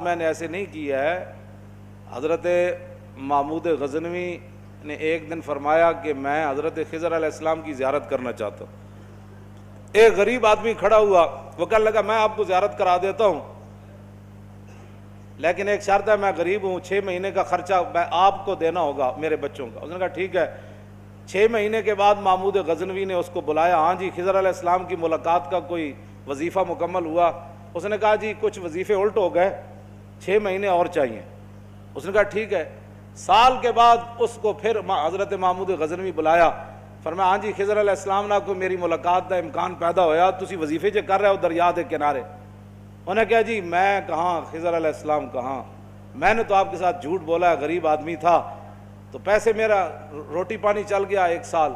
میں نے ایسے نہیں کیا ہے۔ حضرت محمود غزنوی نے ایک دن فرمایا کہ میں حضرت خضر علیہ السلام کی زیارت کرنا چاہتا ہوں۔ ایک غریب آدمی کھڑا ہوا، وہ کہنے لگا میں آپ کو زیارت کرا دیتا ہوں، لیکن ایک شرط ہے، میں غریب ہوں، 6 مہینے کا خرچہ میں آپ کو دینا ہوگا میرے بچوں کا۔ اس نے کہا ٹھیک ہے۔ 6 مہینے کے بعد محمود غزنوی نے اس کو بلایا، ہاں جی خضر علیہ السلام کی ملاقات کا کوئی وظیفہ مکمل ہوا؟ اس نے کہا جی کچھ وظیفے الٹ ہو گئے، 6 مہینے اور چاہیے۔ اس نے کہا ٹھیک ہے۔ سال کے بعد اس کو پھر حضرت محمود غزنوی بلایا، فرمایا ہاں جی خضر علیہ السلام نہ کو میری ملاقات کا امکان پیدا ہویا، تسی وظیفے جو کر رہے ہو دریا دے کنارے۔ انہیں کہا جی میں کہاں، خضر علیہ السلام کہاں، میں نے تو آپ کے ساتھ جھوٹ بولا ہے، غریب آدمی تھا تو پیسے میرا روٹی پانی چل گیا 1 سال۔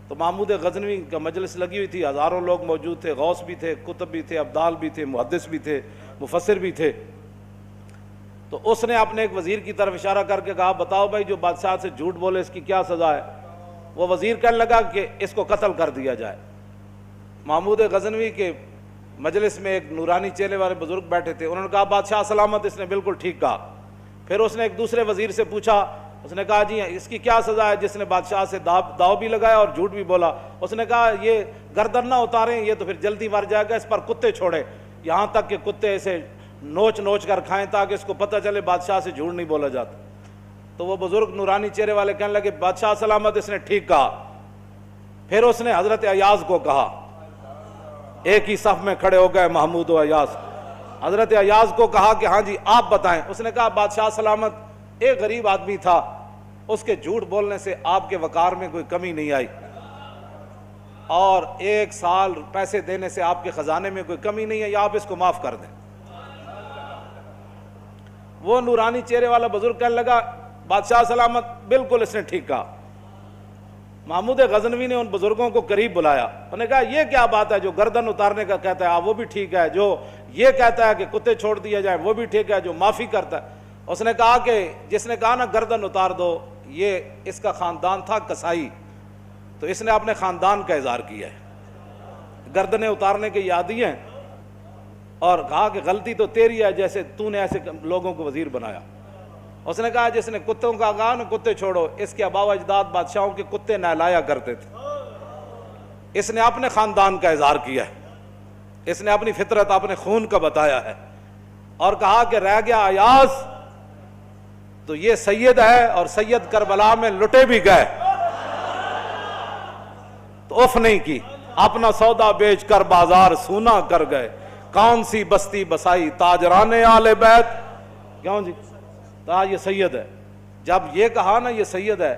تو محمود غزنوی کا مجلس لگی ہوئی تھی، ہزاروں لوگ موجود تھے، غوث بھی تھے، کتب بھی تھے، ابدال بھی تھے، محدث بھی تھے، مفسر بھی تھے۔ تو اس نے اپنے ایک وزیر کی طرف اشارہ کر کے کہا بتاؤ بھائی جو بادشاہ سے جھوٹ بولے اس کی کیا سزا ہے؟ وہ وزیر کہنے لگا کہ اس کو قتل کر دیا جائے۔ محمود غزنوی کے مجلس میں ایک نورانی چہرے والے بزرگ بیٹھے تھے، انہوں نے کہا بادشاہ سلامت، اس نے بالکل ٹھیک کہا۔ پھر اس نے ایک دوسرے وزیر سے پوچھا، اس نے کہا جی اس کی کیا سزا ہے جس نے بادشاہ سے داؤ بھی لگایا اور جھوٹ بھی بولا؟ اس نے کہا یہ گردن نہ اتاریں، یہ تو پھر جلدی مر جائے گا، اس پر کتے چھوڑے، یہاں تک کہ کتے اسے نوچ نوچ کر کھائیں تاکہ اس کو پتہ چلے بادشاہ سے جھوٹ نہیں بولا جاتا۔ تو وہ بزرگ نورانی چہرے والے کہنے لگے بادشاہ سلامت، اس نے ٹھیک کہا۔ پھر اس نے حضرت ایاز کو کہا، ایک ہی صف میں کھڑے ہو گئے محمود و ایاز۔ حضرت ایاز کو کہا کہ ہاں جی آپ بتائیں۔ اس نے کہا بادشاہ سلامت، ایک غریب آدمی تھا، اس کے جھوٹ بولنے سے آپ کے وقار میں کوئی کمی نہیں آئی، اور 1 سال پیسے دینے سے آپ کے خزانے میں کوئی کمی نہیں ہے، یا آپ اس کو معاف کر دیں۔ وہ نورانی چہرے والا بزرگ کہنے لگا بادشاہ سلامت بالکل اس نے ٹھیک کہا۔ محمود غزنوی نے ان بزرگوں کو قریب بلایا، انہوں نے کہا یہ کیا بات ہے، جو گردن اتارنے کا کہتا ہے وہ بھی ٹھیک ہے، جو یہ کہتا ہے کہ کتے چھوڑ دیا جائے وہ بھی ٹھیک ہے، جو معافی کرتا ہے۔ اس نے کہا کہ جس نے کہا نا گردن اتار دو، یہ اس کا خاندان تھا کسائی، تو اس نے اپنے خاندان کا اظہار کیا ہے، گردنیں اتارنے کے عادی ہیں، اور کہا کہ غلطی تو تیری ہے جیسے تو نے ایسے لوگوں کو وزیر بنایا۔ اس نے کہا جس نے کتوں کا کہا نا کتے چھوڑو، اس کے آباء و اجداد بادشاہوں کے کتے نہلایا کرتے تھے۔ اس نے اپنے خاندان کا اظہار کیا ہے، اس نے اپنی فطرت اپنے خون کا بتایا ہے، اور کہا کہ رہ گیا ایاز تو یہ سید ہے، اور سید کربلا میں لٹے بھی گئے تو اف نہیں کی، اپنا سودا بیچ کر بازار سونا کر گئے، کون سی بستی بسائی تاجران آل بیت۔ کیوں جی یہ سید ہے۔ جب یہ کہا نا یہ سید ہے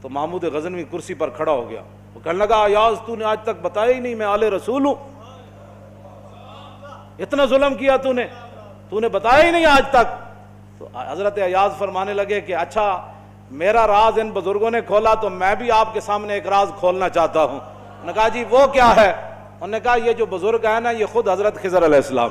تو محمود غزنوی کرسی پر کھڑا ہو گیا، وہ کہنے لگا ایاز تو نے آج تک بتایا ہی نہیں میں آل رسول ہوں، اتنا ظلم کیا تو نے بتایا ہی نہیں آج تک۔ تو حضرت ایاز فرمانے لگے کہ اچھا میرا راز ان بزرگوں نے کھولا تو میں بھی آپ کے سامنے ایک راز کھولنا چاہتا ہوں۔ انہوں نے کہا جی وہ کیا ہے؟ انہوں نے کہا یہ جو بزرگ ہے نا یہ خود حضرت خضر علیہ السلام